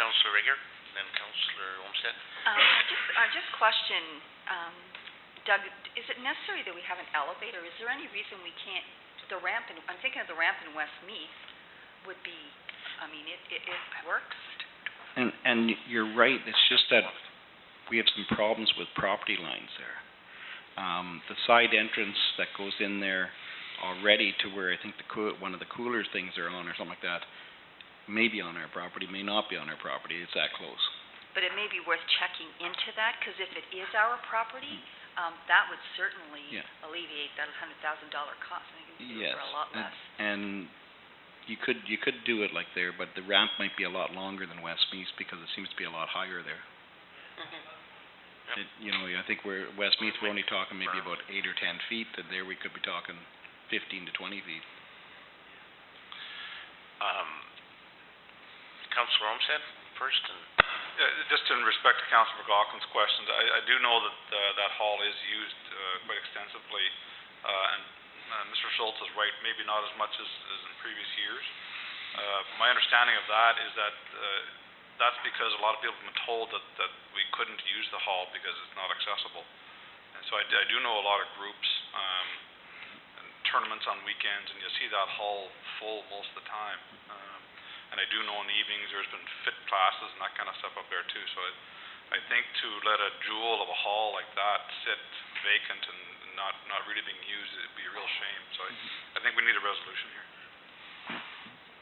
Councillor Rigger, then Councillor Olmsted. I just question, Doug, is it necessary that we have an elevator? Is there any reason we can't, I'm thinking of the ramp in Westmeath would be, I mean, it works. And you're right, it's just that we have some problems with property lines there. The side entrance that goes in there already to where I think one of the cooler things are on or something like that may be on our property, may not be on our property. It's that close. But it may be worth checking into that, because if it is our property, that would certainly alleviate that $100,000 cost. I think it would do it for a lot less. And you could do it like there, but the ramp might be a lot longer than Westmeath because it seems to be a lot higher there. I think Westmeath we're only talking maybe about 8 or 10 feet, and there we could be talking 15 to 20 feet. Councillor Olmsted first. Just in respect to Councillor McLaughlin's questions, I do know that that hall is used quite extensively, and Mr. Schultz is right, maybe not as much as in previous years. My understanding of that is that that's because a lot of people have been told that we couldn't use the hall because it's not accessible. And so I do know a lot of groups and tournaments on weekends, and you see that hall full most of the time. And I do know in the evenings there's been fit classes and that kind of stuff up there too. So I think to let a jewel of a hall like that sit vacant and not really being used, it'd be a real shame. So I think we need a resolution here.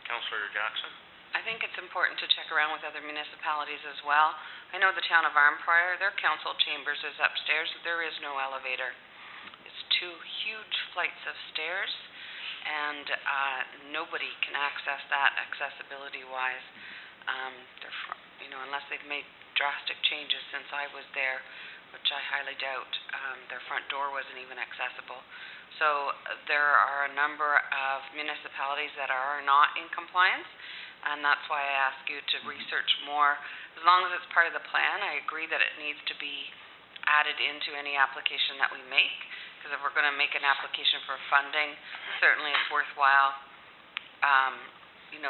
Councillor Jackson. I think it's important to check around with other municipalities as well. I know the town of Arnprior, their council chambers is upstairs. There is no elevator. It's 2 huge flights of stairs, and nobody can access that accessibility-wise. Unless they've made drastic changes since I was there, which I highly doubt. Their front door wasn't even accessible. So there are a number of municipalities that are not in compliance, and that's why I ask you to research more. As long as it's part of the plan, I agree that it needs to be added into any application that we make, because if we're going to make an application for funding, certainly it's worthwhile,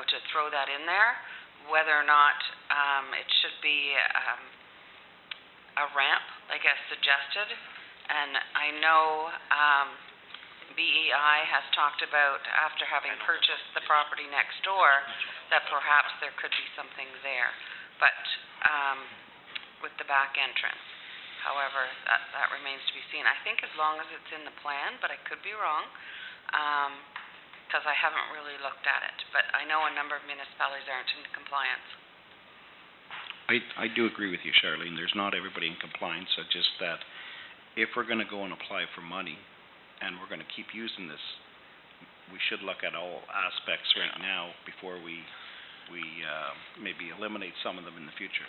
to throw that in there. Whether or not it should be a ramp, like I suggested, and I know BEI has talked about, after having purchased the property next door, that perhaps there could be something there, but with the back entrance. However, that remains to be seen. I think as long as it's in the plan, but I could be wrong, because I haven't really looked at it. But I know a number of municipalities aren't in compliance. I do agree with you, Charlene. There's not everybody in compliance. It's just that if we're going to go and apply for money, and we're going to keep using this, we should look at all aspects right now before we maybe eliminate some of them in the future.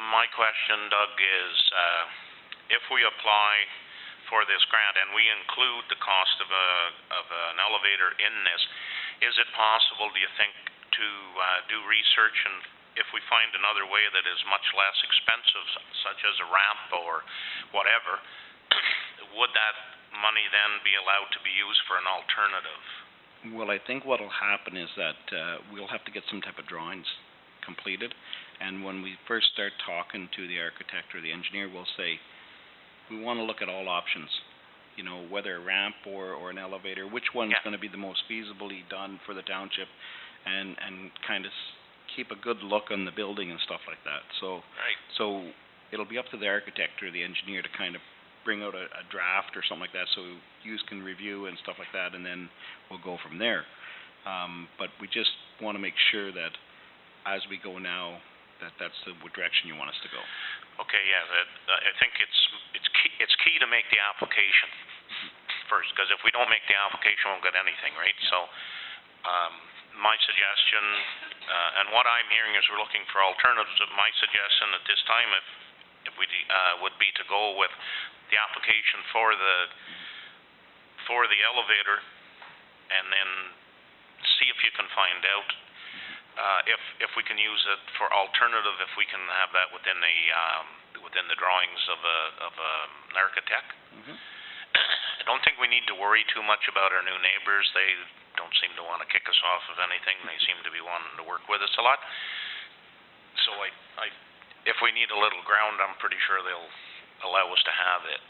My question, Doug, is if we apply for this grant and we include the cost of an elevator in this, is it possible, do you think, to do research, and if we find another way that is much less expensive, such as a ramp or whatever, would that money then be allowed to be used for an alternative? Well, I think what will happen is that we'll have to get some type of drawings completed, and when we first start talking to the architect or the engineer, we'll say we want to look at all options, whether a ramp or an elevator, which one's going to be the most feasibly done for the township, and kind of keep a good look on the building and stuff like that. So it'll be up to the architect or the engineer to kind of bring out a draft or something like that, so you can review and stuff like that, and then we'll go from there. But we just want to make sure that as we go now, that's the direction you want us to go. Okay, I think it's key to make the application first, because if we don't make the application, we won't get anything, right? So my suggestion, and what I'm hearing is we're looking for alternatives. My suggestion at this time, if we would be to go with the application for the elevator, and then see if you can find out if we can use it for alternative, if we can have that within the drawings of an architect. I don't think we need to worry too much about our new neighbors. They don't seem to want to kick us off of anything. They seem to be wanting to work with us a lot. if we need a little ground, I'm pretty sure they'll allow us to have it.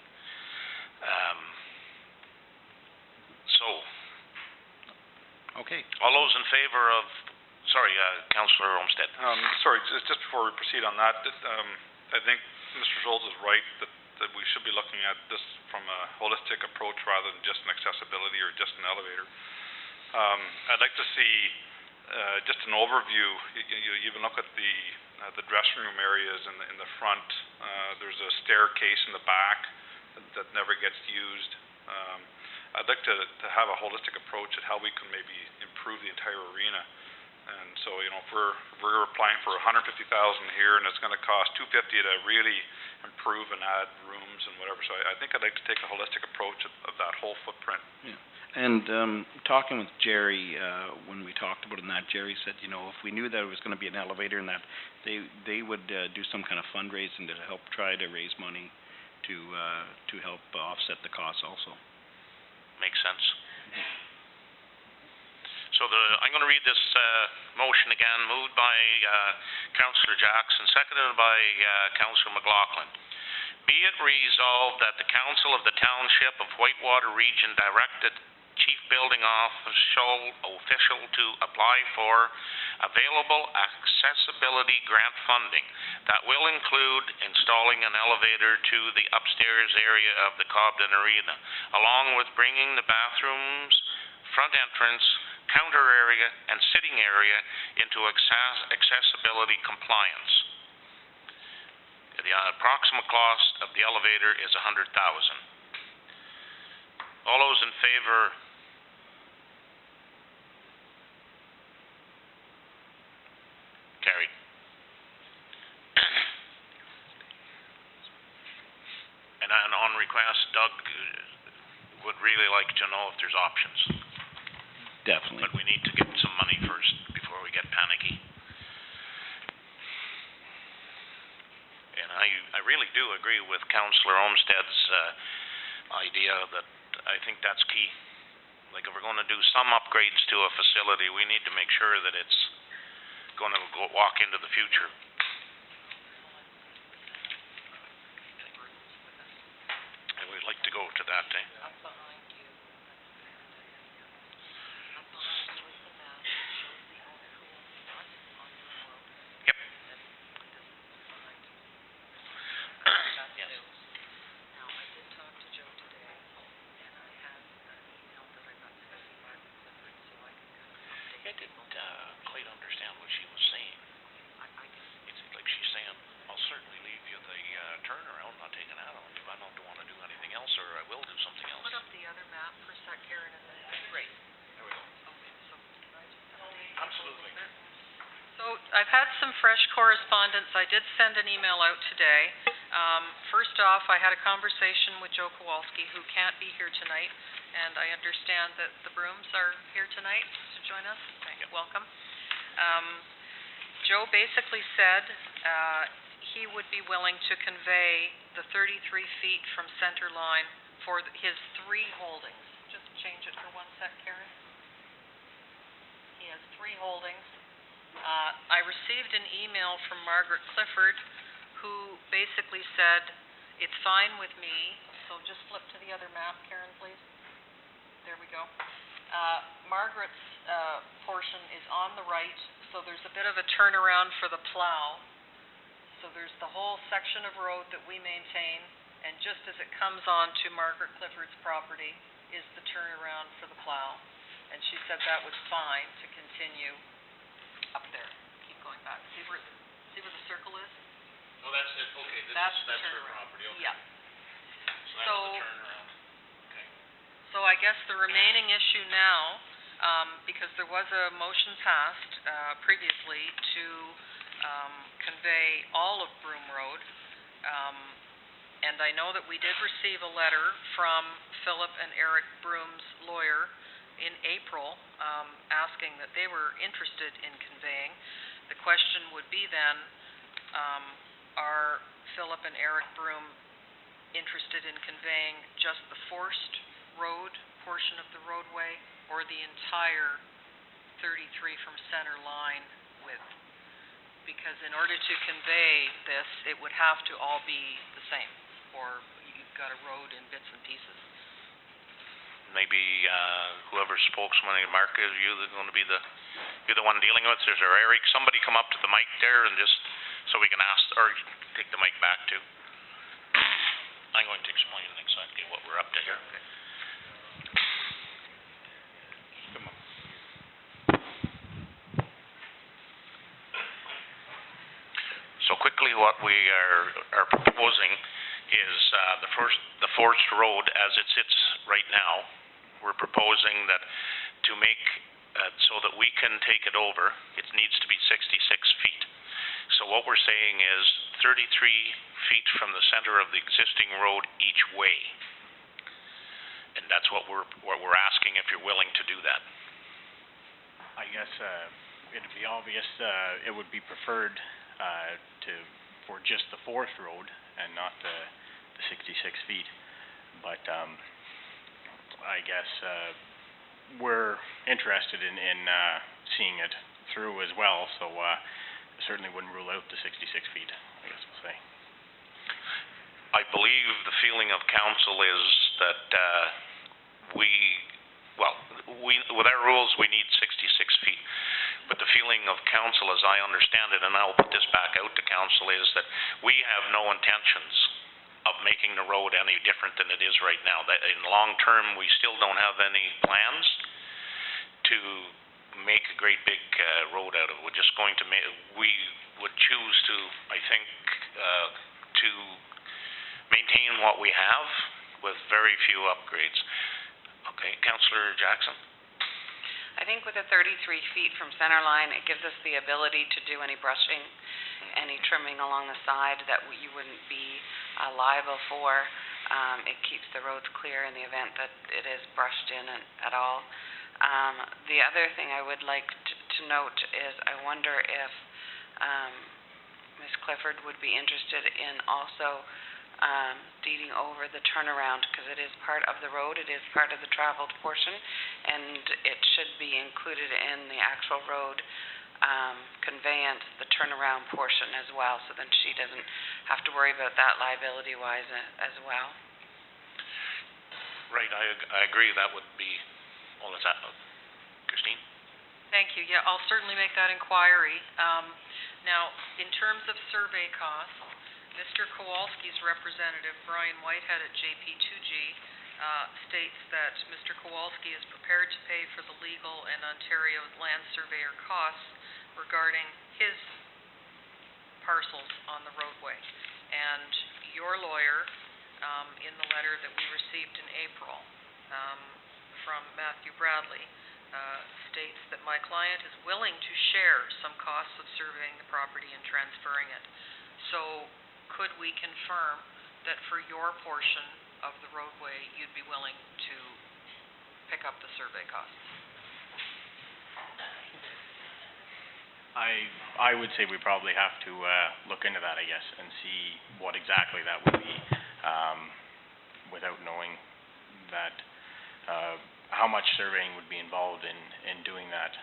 Okay. Um, All those in favor of, sorry, Councillor Olmsted. Sorry, just before we proceed on that, I think Mr. Schultz is right that we should be looking at this from a holistic approach rather than just an accessibility or just an elevator. I'd like to see just an overview. You even look at the dressing room areas in the front. There's a staircase in the back that never gets used. I'd like to have a holistic approach at how we can maybe improve the entire arena. And so, if we're applying for $150,000 here, and it's going to cost $250 to really improve and add rooms and whatever. So I think I'd like to take a holistic approach of that whole footprint. Yeah. And talking with Jerry, when we talked about it, and that Jerry said, if we knew that it was going to be an elevator and that they would do some kind of fundraising to help try to raise money to help offset the costs also. Makes sense. So I'm going to read this motion again, moved by Councillor Jackson, seconded by Councillor McLaughlin. Be it resolved that the Council of the Township of Whitewater Region directed Chief Building Official to apply for available accessibility grant funding that will include installing an elevator to the upstairs area of the Cobden Arena, along with bringing the bathrooms, front entrance, counter area, and sitting area into accessibility compliance. The approximate cost of the elevator is $100,000. All those in favor? Carried. And on request, Doug would really like to know if there's options. Definitely. But we need to get some money first before we get panicky. And I really do agree with Councillor Olmsted's idea that I think that's key. Like, if we're going to do some upgrades to a facility, we need to make sure that it's going to walk into the future. And we'd like to go to that day. I didn't quite understand what she was saying. It's like she's saying, I'll certainly leave you the turnaround, not taking that on you. I don't want to do anything else, or I will do something else. Put up the other map for a sec, Karen, and then... Great. There we go. Okay, so can I just update? Absolutely. So I've had some fresh correspondence. I did send an email out today. First off, I had a conversation with Joe Kowalski, who can't be here tonight, and I understand that the Brooms are here tonight to join us. Welcome. Joe basically said he would be willing to convey the 33 feet from center line for his 3 holdings. Just change it for 1 sec, Karen. He has 3 holdings. I received an email from Margaret Clifford, who basically said, it's fine with me. So just flip to the other map, Karen, please. There we go. Margaret's portion is on the right, so there's a bit of a turnaround for the plow. So there's the whole section of road that we maintain, and just as it comes on to Margaret Clifford's property is the turnaround for the plow. And she said that was fine to continue up there. Keep going back. See where the circle is? Oh, that's it. Okay, That's her turnaround. property. Okay. Yeah. So that's the turnaround. Okay. So I guess the remaining issue now, because there was a motion passed previously to convey all of Broom Road, and I know that we did receive a letter from Philip and Eric Broom's lawyer in April asking that they were interested in conveying. The question would be then, are Philip and Eric Broom interested in conveying just the forced road portion of the roadway, or the entire 33 from center line width? Because because in order to convey this, it would have to all be the same, or you've got a road in bits and pieces. Maybe, whoever spokesman, Mark, is you're the one dealing with this, or Eric, somebody come up to the mic there and just, so we can ask, or take the mic back too. I'm going to explain exactly what we're up to here. Come on. So quickly, what we are proposing is, the forced road as it sits right now. We're proposing that to make, so that we can take it over, it needs to be 66 feet. So what we're saying is 33 feet from the center of the existing road each way. And that's what we're asking, if you're willing to do that. I guess it'd be obvious, it would be preferred for just the fourth road and not the 66 feet. But I guess we're interested in seeing it through as well, so certainly wouldn't rule out the 66 feet, I guess we'll say. I believe the feeling of council is that with our rules, we need 66 feet. But the feeling of council, as I understand it, and I'll put this back out to council, is that we have no intentions of making the road any different than it is right now. That in the long term, we still don't have any plans to make a great big road out of it. We're just going to we would choose to, I think, to maintain what we have with very few upgrades. Okay, Councillor Jackson? I think with the 33 feet from center line, it gives us the ability to do any brushing, any trimming along the side that you wouldn't be liable for. It keeps the roads clear in the event that it is brushed in at all. The other thing I would like to note is I wonder if Ms. Clifford would be interested in also deeding over the turnaround, because it is part of the road, it is part of the traveled portion, and it should be included in the actual road conveyance, the turnaround portion as well, so then she doesn't have to worry about that liability-wise as well. Right, I agree. That would be, well, is that, Christine? Thank you. Yeah, I'll certainly make that inquiry. Now, in terms of survey costs, Mr. Kowalski's representative, Brian Whitehead at JP2G, states that Mr. Kowalski is prepared to pay for the legal and Ontario land surveyor costs regarding his parcels on the roadway. And your lawyer, in the letter that we received in April from Matthew Bradley, states that my client is willing to share some costs of surveying the property and transferring it. So could we confirm that for your portion of the roadway, you'd be willing to pick up the survey costs? I would say we probably have to look into that, I guess, and see what exactly that would be, without knowing that how much surveying would be involved in doing that.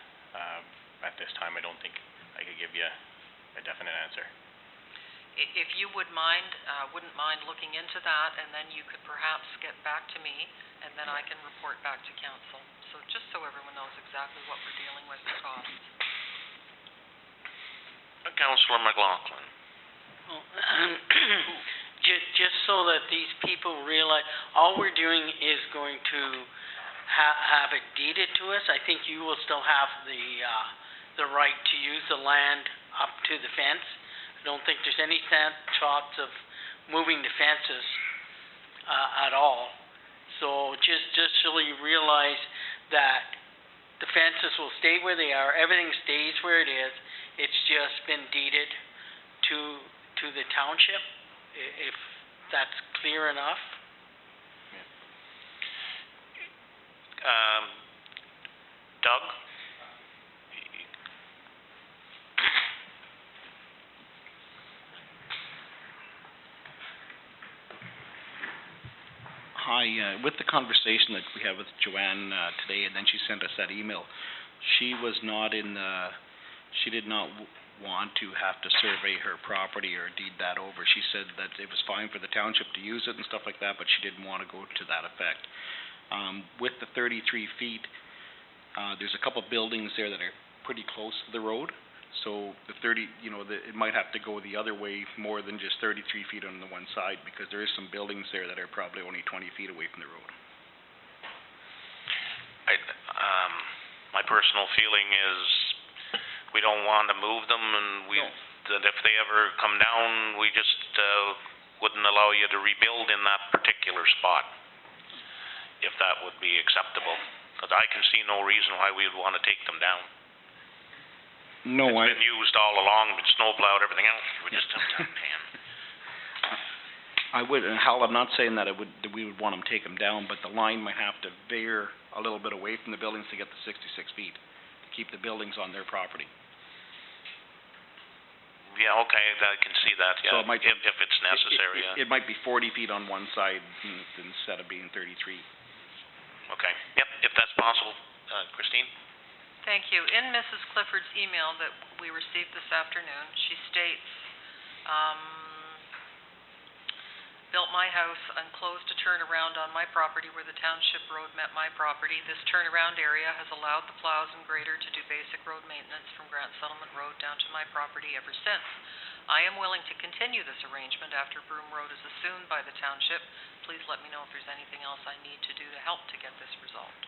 At this time, I don't think I could give you a definite answer. If you wouldn't mind looking into that, and then you could perhaps get back to me, and then I can report back to council. So just so everyone knows exactly what we're dealing with for costs. Councillor McLaughlin. Well, just so that these people realize, all we're doing is going to have it deeded to us. I think you will still have the right to use the land up to the fence. I don't think there's any thoughts of moving the fences at all. So just so you realize that the fences will stay where they are, everything stays where it is. It's just been deeded to the township, if that's clear enough. Doug? Hi, with the conversation that we had with Joanne today, and then she sent us that email, she was not in the, she did not want to have to survey her property or deed that over. She said that it was fine for the township to use it and stuff like that, but she didn't want to go to that effect. With the 33 feet, there's a couple buildings there that are pretty close to the road. So the 30, it might have to go the other way more than just 33 feet on the one side, because there is some buildings there that are probably only 20 feet away from the road. My personal feeling is we don't want to move them, and that if they ever come down, we just wouldn't allow you to rebuild in that particular spot, if that would be acceptable. Because I can see no reason why we would want to take them down. No, It's been used all along, been snowplowed, everything else. We just have to pan. I would, and Hal, I'm not saying that we would want them to take them down, but the line might have to veer a little bit away from the buildings to get the 66 feet, to keep the buildings on their property. Yeah, okay, I can see that, yeah, So it might be- if it's necessary, yeah. It might be 40 feet on one side instead of being 33. Okay, yep, if that's possible. Christine? Thank you. In Mrs. Clifford's email that we received this afternoon, she states, built my house and closed a turnaround on my property where the township road met my property. This turnaround area has allowed the plows and grader to do basic road maintenance from Grant Settlement Road down to my property ever since. I am willing to continue this arrangement after Broom Road is assumed by the township. Please let me know if there's anything else I need to do to help to get this resolved.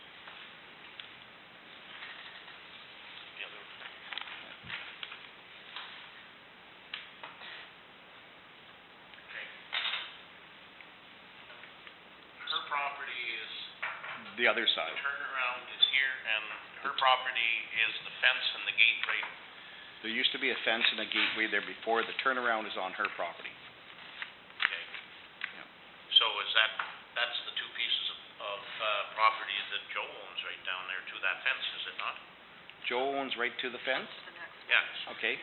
Her property is, The other side. turnaround is here, and her property is the fence and the gate right. There used to be a fence and a gateway there before. The turnaround is on her property. Okay. So is that's the two pieces of property that Joe owns right down there to that fence, is it not? Joe owns right to the fence? Yeah. Okay.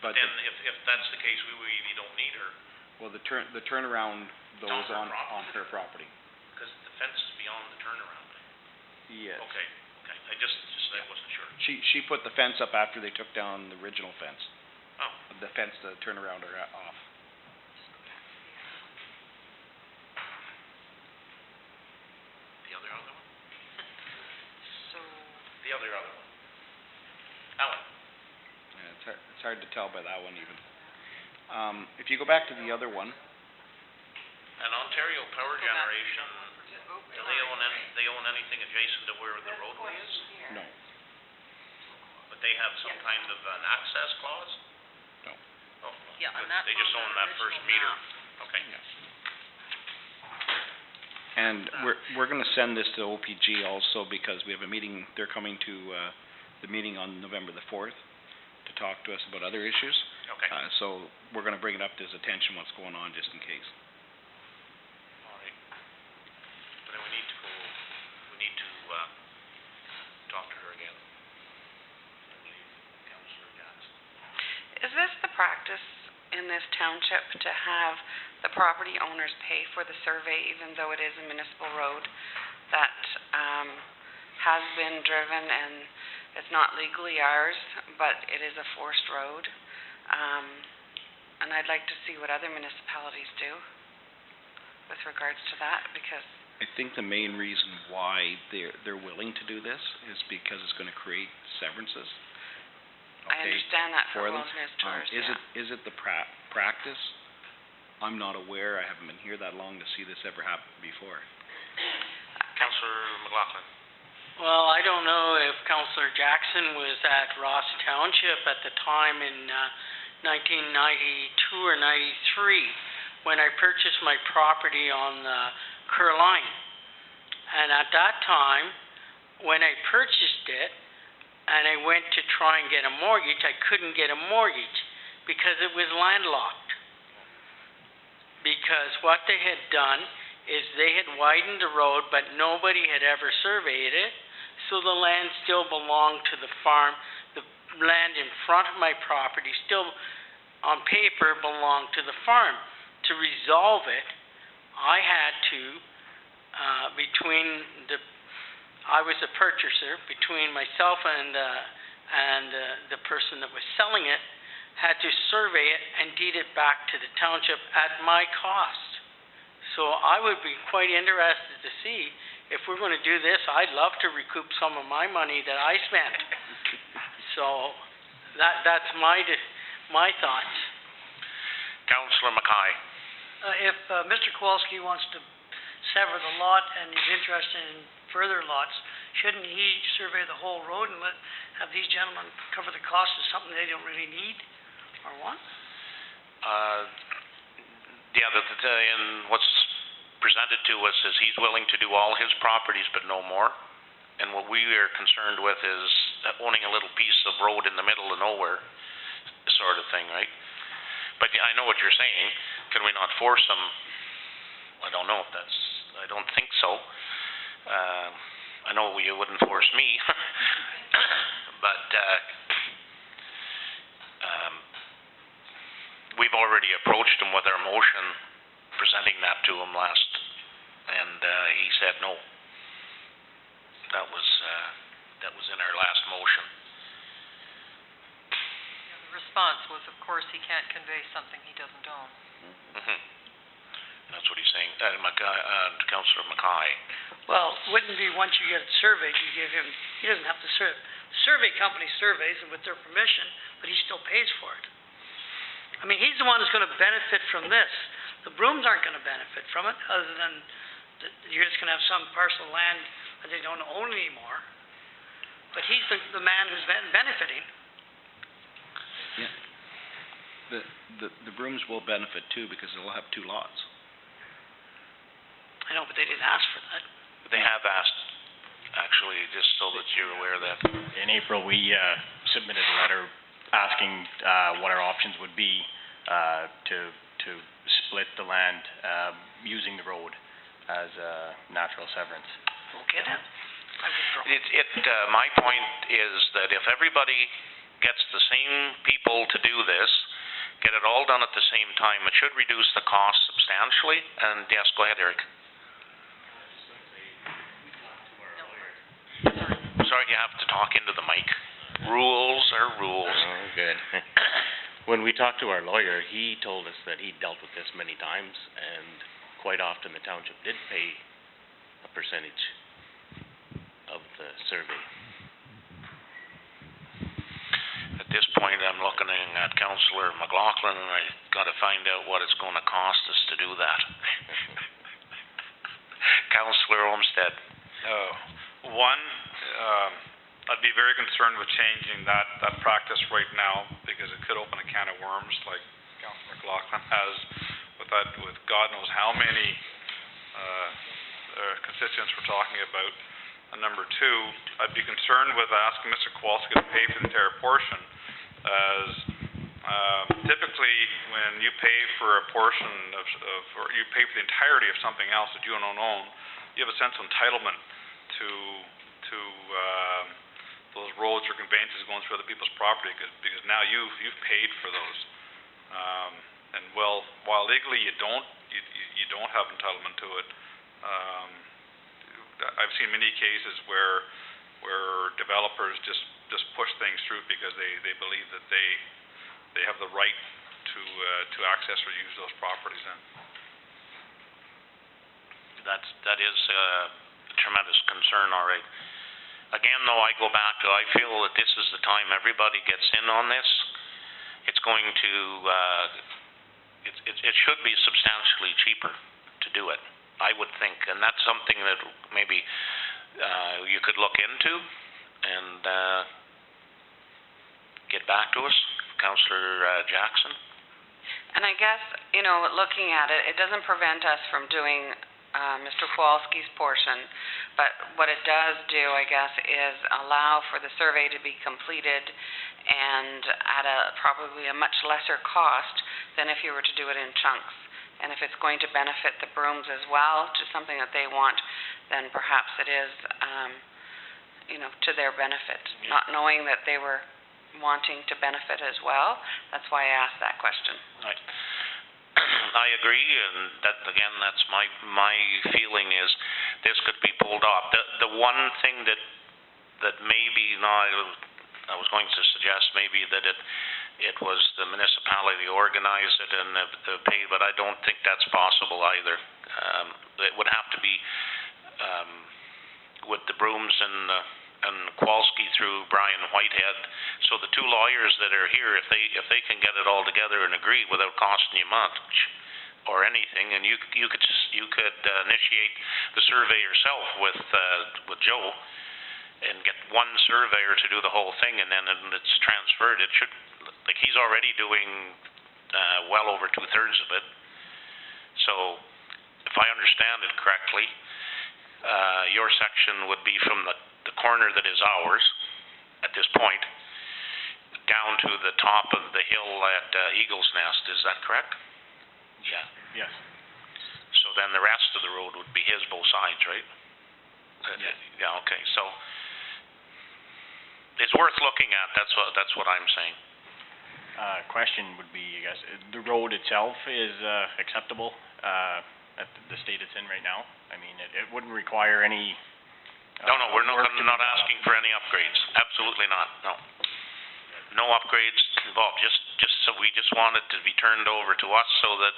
But then if that's the case, we really don't need her, Well, the turnaround goes her on property. her property. because the fence is beyond the turnaround. Yes. Okay, I just I wasn't sure. She put the fence up after they took down the original fence. Oh. The fence, the turnaround are off. The other one? So, The other one. Alan? Yeah, it's hard to tell by that one even. If you go back to the other one, And Ontario Power Generation, do they own anything adjacent to where the roadway is? no. But they have some kind of an access clause? No. Oh, yeah, and good. that's They just on own that that first original meter. map. Okay. And we're going to send this to OPG also, because we have a meeting. They're coming to the meeting on November the 4th to talk to us about other issues. Okay. So we're going to bring it up to his attention, what's going on, just in case. All right. But then we need to talk to her again. I believe Councillor Jackson. Is this the practice in this township to have the property owners pay for the survey, even though it is a municipal road that has been driven and it's not legally ours, but it is a forced road? And I'd like to see what other municipalities do with regards to that, because I think the main reason why they're willing to do this is because it's going to create severances. I understand that for for them. wilderness tours, Is it the practice? I'm not aware. I haven't been here that long to see this ever happen before. Councillor McLaughlin. Well, I don't know if Councillor Jackson was at Ross Township at the time in 1992 or 93 when I purchased my property on the Kerr line. And at that time, when I purchased it and I went to try and get a mortgage, I couldn't get a mortgage because it was landlocked. Because what they had done is they had widened the road, but nobody had ever surveyed it. So the land still belonged to the farm. The land in front of my property still, on paper, belonged to the farm. To resolve it, I had to, I was a purchaser, between myself and and the person that was selling it had to survey it and deed it back to the township at my cost. So I would be quite interested to see, if we're going to do this, I'd love to recoup some of my money that I spent. So that's my thoughts. Councillor Mackay. If Mr. Kowalski wants to sever the lot and he's interested in further lots, shouldn't he survey the whole road and have these gentlemen cover the cost of something they don't really need or want? Yeah, and what's presented to us is he's willing to do all his properties but no more. And what we are concerned with is owning a little piece of road in the middle of nowhere sort of thing, right? But I know what you're saying. Can we not force them? I don't know if I don't think so. I know you wouldn't force me, but we've already approached him with our motion, presenting that to him last, and he said no. That was in our last motion. Yeah, the response was, of course, he can't convey something he doesn't own. Mm-hmm. That's what he's saying. Councillor Mackay. Well, wouldn't be once you get it surveyed, you give him, he doesn't have to serve. The survey company surveys and with their permission, but he still pays for it. I mean, he's the one who's going to benefit from this. The Brooms aren't going to benefit from it, other than you're just going to have some parcel of land that they don't own anymore. But he's the man who's benefiting. Yeah. The Brooms will benefit too, because they'll have two lots. I know, but they didn't ask for that. They have asked, actually, just so that you're aware of that. In April, we submitted a letter asking what our options would be to split the land using the road as a natural severance. Okay then. I withdraw. My point is that if everybody gets the same people to do this, get it all done at the same time, it should reduce the cost substantially. And yes, go ahead, Eric. Sorry, you have to talk into the mic. Rules are rules. Oh, good. When we talked to our lawyer, he told us that he'd dealt with this many times, and quite often the township did pay a percentage of the survey. At this point, I'm looking at Councillor McLaughlin, and I got to find out what it's going to cost us to do that. Councillor Olmsted. I'd be very concerned with changing that practice right now, because it could open a can of worms, like Councillor McLaughlin has, with God knows how many constituents we're talking about. And number two, I'd be concerned with asking Mr. Kowalski to pay for the entire portion, as typically when you pay for a portion or you pay for the entirety of something else that you don't own, you have a sense of entitlement to those roads or conveyances going through other people's property, because now you've paid for those. And while legally you don't have entitlement to it, I've seen many cases where developers just push things through because they believe that they have the right to access or use those properties then. That is a tremendous concern, all right. Again, though, I go back to, I feel that this is the time everybody gets in on this. It's going to, it should be substantially cheaper to do it, I would think. And that's something that maybe you could look into and get back to us. Councillor Jackson? And I guess, looking at it, it doesn't prevent us from doing Mr. Kowalski's portion, but what it does do, I guess, is allow for the survey to be completed and at probably a much lesser cost than if you were to do it in chunks. And if it's going to benefit the Brooms as well, to something that they want, then perhaps it is, to their benefit, not knowing that they were wanting to benefit as well. That's why I asked that question. Right. I agree, and that's my feeling is this could be pulled off. The one thing that maybe not, I was going to suggest maybe that it was the municipality organized it and the pay, but I don't think that's possible either. It would have to be with the brooms and Kowalski through Brian Whitehead. So the two lawyers that are here, if they can get it all together and agree without costing you much or anything, and you could initiate the survey yourself with Joe and get one surveyor to do the whole thing, and then it's transferred. It should, like, he's already doing well over 2/3 of it. So if I understand it correctly, your section would be from the corner that is ours at this point down to the top of the hill at Eagle's Nest. Is that correct? Yeah. Yes. So then the rest of the road would be his, both sides, right? Yes. Yeah, okay, so it's worth looking at, that's what I'm saying. Question would be, I guess, the road itself is acceptable at the state it's in right now? I mean, it wouldn't require any No, we're not, work I'm to not be done asking up. for any upgrades, absolutely not, no. No upgrades involved, just so we just want it to be turned over to us so that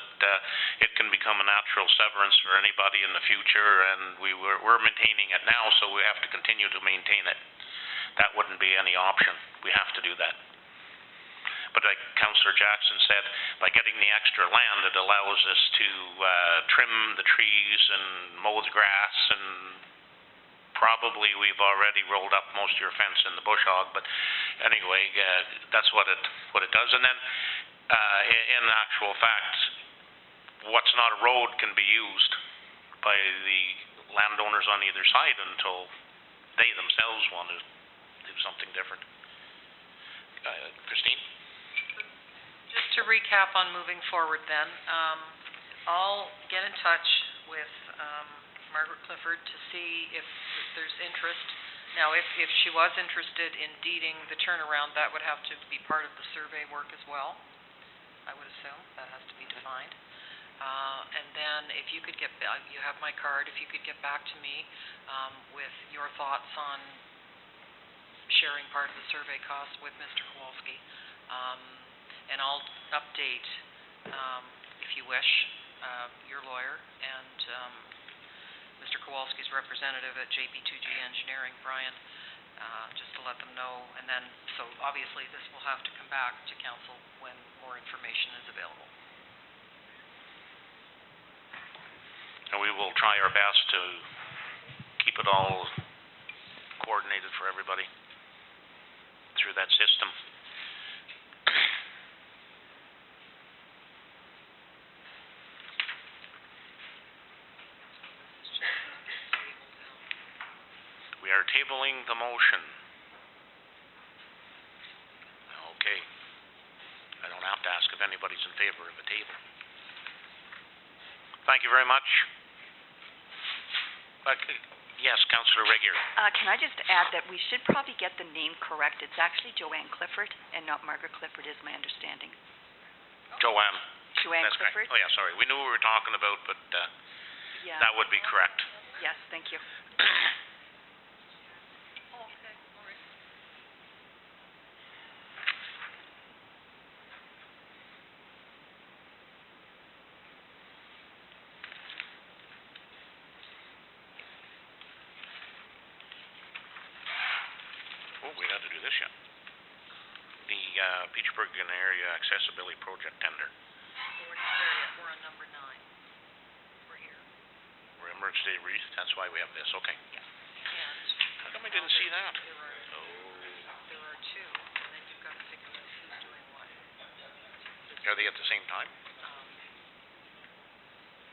it can become a natural severance for anybody in the future, and we're maintaining it now, so we have to continue to maintain it. That wouldn't be any option, we have to do that. But like Councillor Jackson said, by getting the extra land, it allows us to trim the trees and mow the grass, and probably we've already rolled up most of your fence in the bush hog, but anyway, that's what it does. And then, in actual fact, what's not a road can be used by the landowners on either side until they themselves want to do something different. Christine? Just to recap on moving forward then, I'll get in touch with Margaret Clifford to see if there's interest. Now, if she was interested in deeding the turnaround, that would have to be part of the survey work as well, I would assume. That has to be defined. And then if you could get, you have my card, if you could get back to me with your thoughts on sharing part of the survey costs with Mr. Kowalski. And I'll update, if you wish, your lawyer and Mr. Kowalski's representative at JP2G Engineering, Brian, just to let them know. And then, so obviously this will have to come back to council when more information is available. And we will try our best to keep it all coordinated for everybody through that system. We are tabling the motion. Okay. I don't have to ask if anybody's in favor of a table. Thank you very much. Yes, Councillor Regier. Can I just add that we should probably get the name correct. It's actually Joanne Clifford and not Margaret Clifford, is my understanding. Joanne. Joanne That's Clifford? correct. Oh, yeah, sorry. We knew what we were talking about, but Yeah. that would be correct. Yes, thank you. Oh, we had to do this yet. The Peachburg Area Accessibility Project tender. We're on number 9. We're here. We're emergency wreath, that's why we have this, okay. And How come I didn't see that? there are 2, and then you've got to figure out who's doing what. Are they at the same time?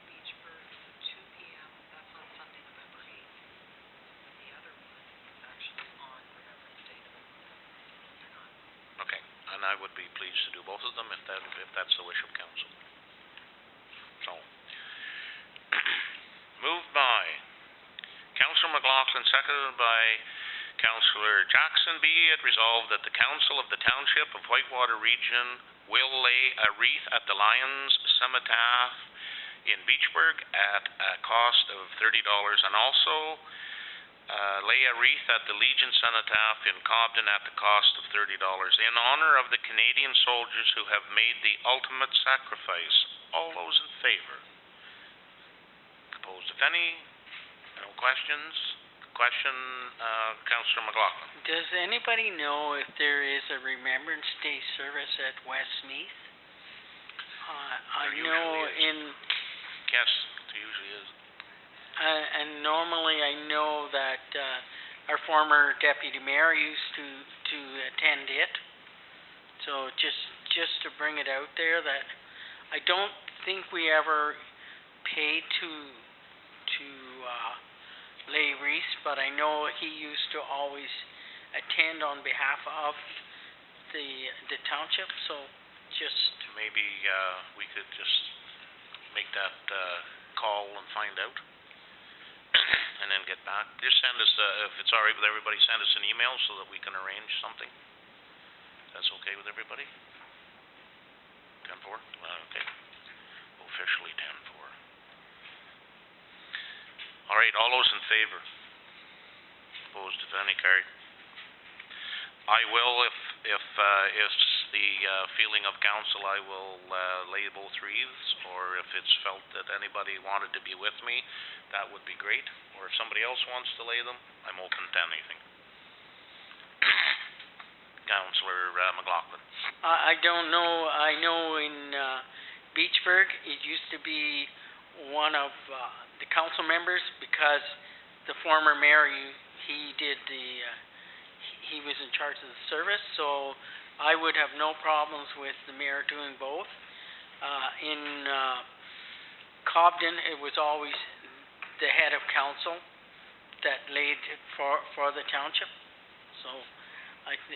Beachburg, 2 p.m., that's on Sunday, November 8th. And the other one is actually on Remembrance Day, November 11th. They're not. Okay, and I would be pleased to do both of them if that's the wish of council. So, moved by Councillor McLaughlin, seconded by Councillor Jackson. Be it resolved that the Council of the Township of Whitewater Region will lay a wreath at the Lions Cemetery in Beachburg at a cost of $30, and also lay a wreath at the Legion Cenotaph in Cobden at the cost of $30 in honor of the Canadian soldiers who have made the ultimate sacrifice. All those in favor? Opposed, if any? No questions? Question, Councillor McLaughlin. Does anybody know if there is a Remembrance Day service at Westmeath? I There know usually is. Yes, there usually is. And normally I know that our former deputy mayor used to attend it. So just to bring it out there that I don't think we ever paid to lay wreaths, but I know he used to always attend on behalf of the township. So just maybe we could just make that call and find out. And then get back. Just send us, if it's all right with everybody, send us an email so that we can arrange something. That's okay with everybody? 10-4? Okay. Officially 10-4. All right, all those in favor? Opposed, if any, carried. I will, if the feeling of council, I will lay both wreaths, or if it's felt that anybody wanted to be with me, that would be great. Or if somebody else wants to lay them, I'm open to anything. Councillor McLaughlin. I don't know. I know in Beachburg it used to be one of the council members because the former mayor he was in charge of the service, so I would have no problems with the mayor doing both. In Cobden, it was always the head of council that laid for the township. So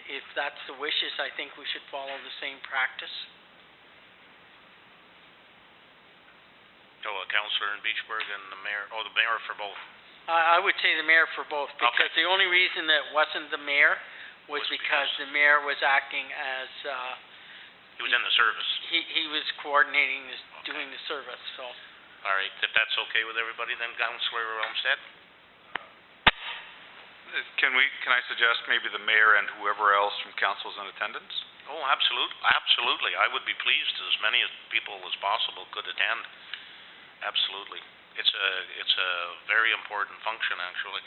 if that's the wishes, I think we should follow the same practice. So a councillor in Beachburg and the mayor, the mayor for both. I would say the mayor for both, because Okay. the only reason that wasn't the mayor was because the mayor was acting as He was in the service. he was coordinating this, doing the service. So All right, if that's okay with everybody, then Councillor Olmsted. Can I suggest maybe the mayor and whoever else from council is in attendance? Oh, absolutely. I would be pleased as many people as possible could attend. Absolutely. It's a very important function, actually.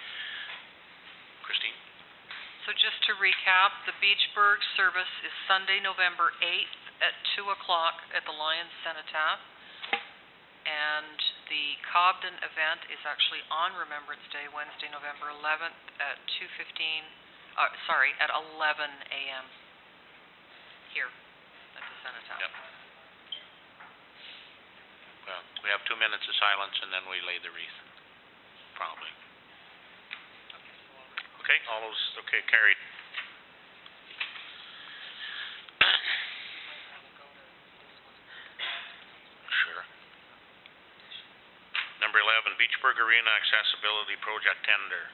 Christine? So just to recap, the Beachburg service is Sunday, November 8th at 2 o'clock at the Lions Cenotaph. And the Cobden event is actually on Remembrance Day, Wednesday, November 11th at 11 a.m. here at the Cenotaph. Yep. Well, we have 2 minutes of silence and then we lay the wreath, probably. Okay, all those, okay, carried. Sure. Number 11, Beachburg Arena Accessibility Project Tender.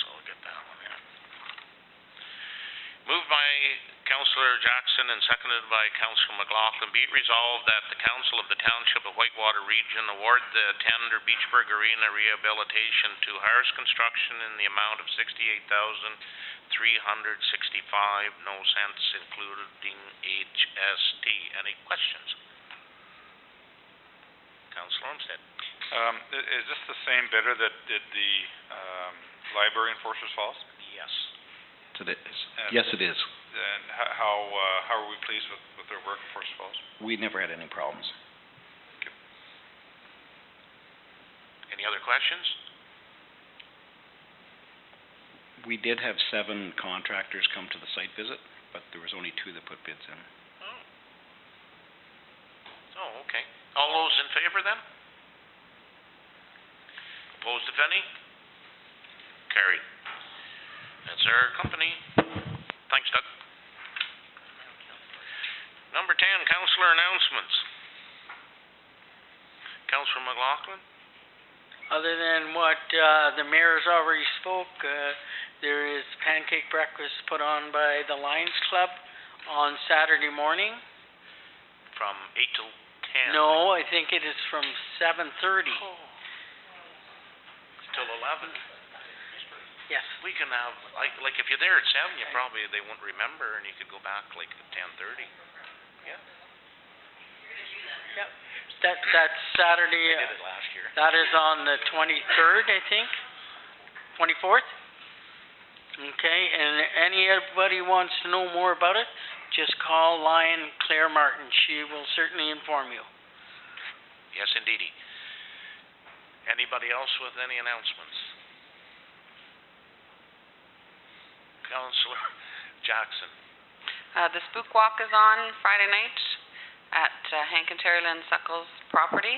So we'll get that one, yeah. Moved by Councillor Jackson and seconded by Councillor McLaughlin, be it resolved that the Council of the Township of Whitewater Region award the tender Beachburg Arena rehabilitation to Harris Construction in the amount of $68,365, no cents including HST. Any questions? Councillor Olmsted. Is this the same bidder that did the library in Forsters Falls? Yes. It is. Yes, it is. And how are we pleased with their work in Forsters Falls? We never had any problems. Any other questions? We did have 7 contractors come to the site visit, but there was only 2 that put bids in. Oh, okay. All those in favor then? Opposed, if any? Carried. That's our company. Thanks, Doug. Number 10, councillor announcements. Councillor McLaughlin? other than what the mayor's already spoke, there is pancake breakfast put on by the Lions Club on Saturday morning. From 8 till 10? No, I think it is from 7:30. Till 11? Yes. We can have, like if you're there at 7, you probably, they won't remember, and you could go back like at 10:30. Yeah. Yep. That's Saturday. I did it last year. That is on the 23rd, I think. 24th. Okay. And anybody wants to know more about it, just call Lion Claire Martin. She will certainly inform you. Yes, indeedy. Anybody else with any announcements? Councillor Jackson. The Spook Walk is on Friday night at Hank and Terry Lynn Suckles' property,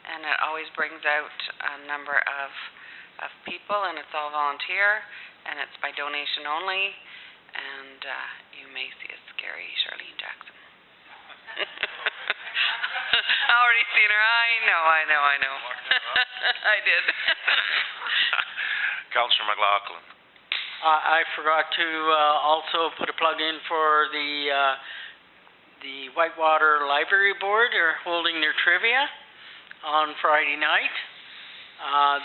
and it always brings out a number of people, and it's all volunteer, and it's by donation only, and you may see a scary Charlene Jackson. Already seen her. I know. I did. Councillor McLaughlin. I forgot to also put a plug in for the Whitewater Library Board. Are holding their trivia on Friday night.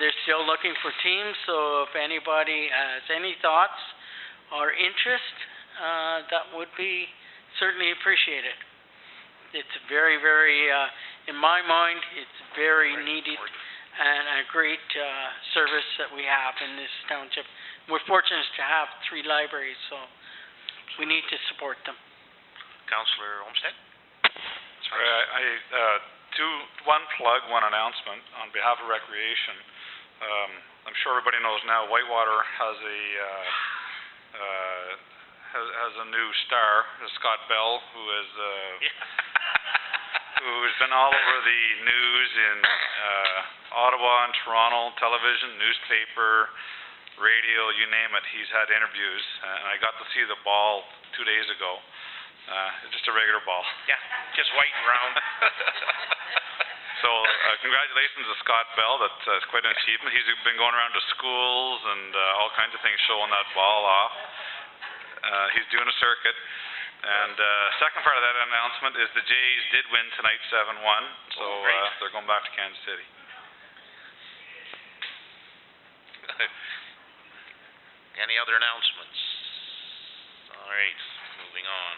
They're still looking for teams, so if anybody has any thoughts or interest, that would be certainly appreciated. It's very, very, in my mind, it's very needed and a great service that we have in this township. We're fortunate to have 3 libraries, so we need to support them. Councillor Olmsted? Sorry, one plug, one announcement on behalf of Recreation. I'm sure everybody knows now Whitewater has a new star, Scott Bell, who is who's been all over the news in Ottawa and Toronto, television, newspaper, radio, you name it. He's had interviews, and I got to see the ball 2 days ago. It's just a regular ball. Yeah, just white and round. So congratulations to Scott Bell. That's quite an achievement. He's been going around to schools and all kinds of things showing that ball off. He's doing a circuit. And second part of that announcement is the Jays did win tonight 7-1, so they're going back to Kansas City. Any other announcements? All right, moving on.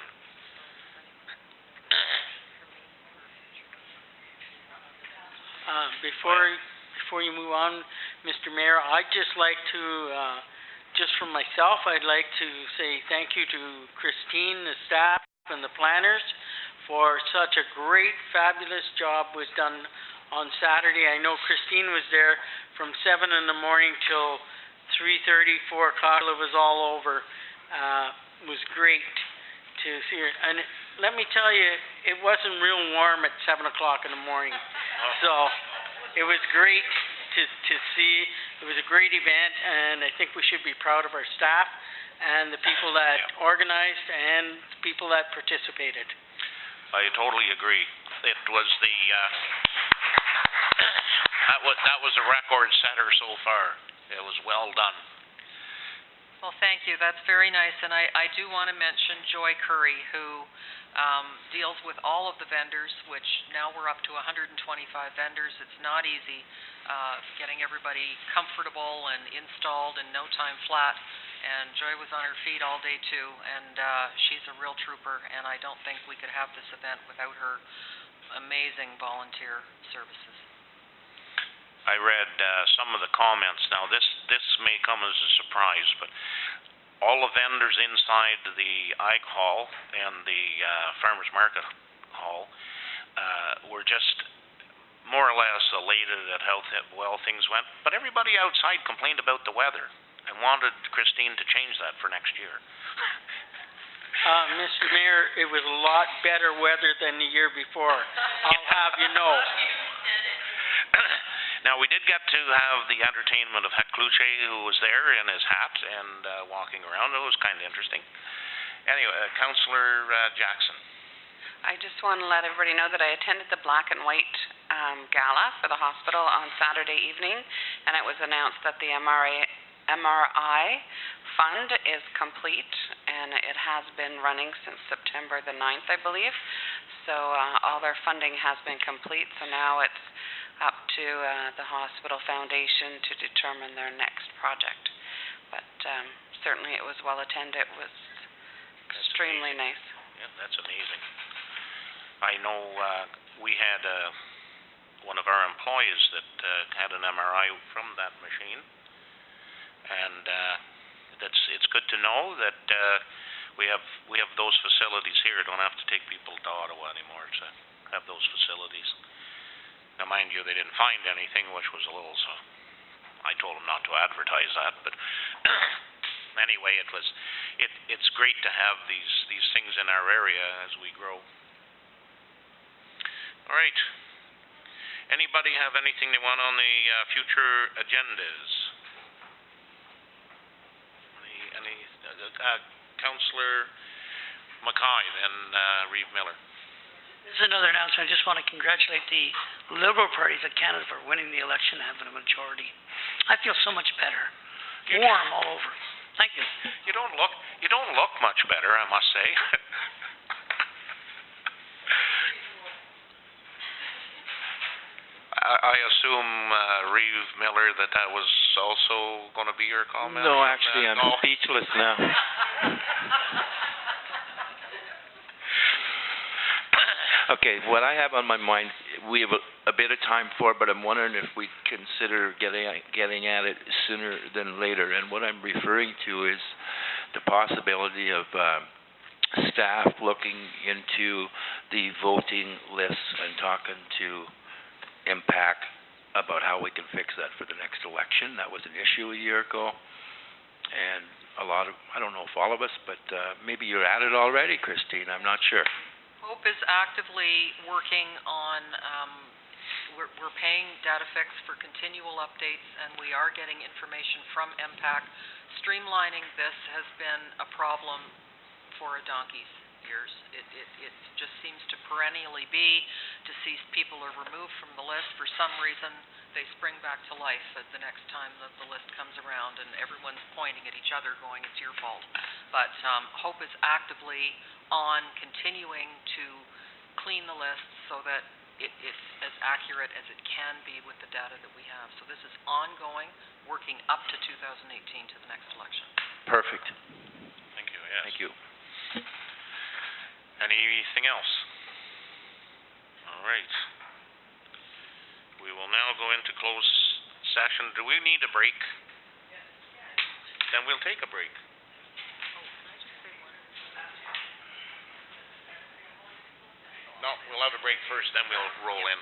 Before you move on, Mr. Mayor, I'd just like to, just for myself, I'd like to say thank you to Christine, the staff, and the planners for such a great, fabulous job was done on Saturday. I know Christine was there from 7 in the morning till 3:30, 4 o'clock. It was all over. It was great to see her. And let me tell you, it wasn't real warm at 7 o'clock in the morning. So it was great to see. It was a great event, and I think we should be proud of our staff and the people that organized and the people that participated. I totally agree. It was that was a record setter so far. It was well done. Well, thank you. That's very nice. And I do want to mention Joy Curry, who deals with all of the vendors, which now we're up to 125 vendors. It's not easy getting everybody comfortable and installed in no time flat. And Joy was on her feet all day too, and she's a real trooper, and I don't think we could have this event without her amazing volunteer services. I read some of the comments. Now, this may come as a surprise, but all the vendors inside the Ag Hall and the Farmers Market Hall were just more or less elated at how well things went. But everybody outside complained about the weather and wanted Christine to change that for next year. Mr. Mayor, it was a lot better weather than the year before. I'll have you know. Now, we did get to have the entertainment of Hecluche, who was there in his hat and walking around. It was kind of interesting. Anyway, Councillor Jackson. I just want to let everybody know that I attended the Black and White Gala for the hospital on Saturday evening, and it was announced that the MRI fund is complete, and it has been running since September the 9th, I believe. So all their funding has been complete, so now it's up to the hospital foundation to determine their next project. But, certainly it was well attended, it was extremely nice. Yeah, that's amazing. I know, we had, one of our employees that, had an MRI from that machine. And, it's good to know that, we have those facilities here. Don't have to take people to Ottawa anymore to have those facilities. Now, mind you, they didn't find anything, which was a little, so I told them not to advertise that, but anyway, it's great to have these things in our area as we grow. All right. Anybody have anything they want on the future agendas? Councillor Mackay, then Reeve Miller. This is another announcement. I just want to congratulate the Liberal parties of Canada for winning the election and having a majority. I feel so much better. Warm all over. Thank you. You don't look much better, I must say. I assume, Reeve Miller, that was also going to be your comment? No, actually, I'm speechless now. Okay, what I have on my mind, we have a bit of time for, but I'm wondering if we consider getting at it sooner than later. And what I'm referring to is the possibility of staff looking into the voting lists and talking to Impact about how we can fix that for the next election. That was an issue a year ago. And I don't know if all of us, but maybe you're at it already, Christine, I'm not sure. Hope is actively working on, we're paying DataFix for continual updates, and we are getting information from MPAC. Streamlining this has been a problem for a donkey's years. It just seems to perennially be, deceased people are removed from the list. For some reason, they spring back to life at the next time that the list comes around, and everyone's pointing at each other going, it's your fault. But Hope is actively on continuing to clean the list so that it's as accurate as it can be with the data that we have. So this is ongoing, working up to 2018 to the next election. Perfect. Thank you, yes. Thank you. Anything else? All right. We will now go into closed session. Do we need a break? Yes. Then we'll take a break. No, we'll have a break first, then we'll roll in.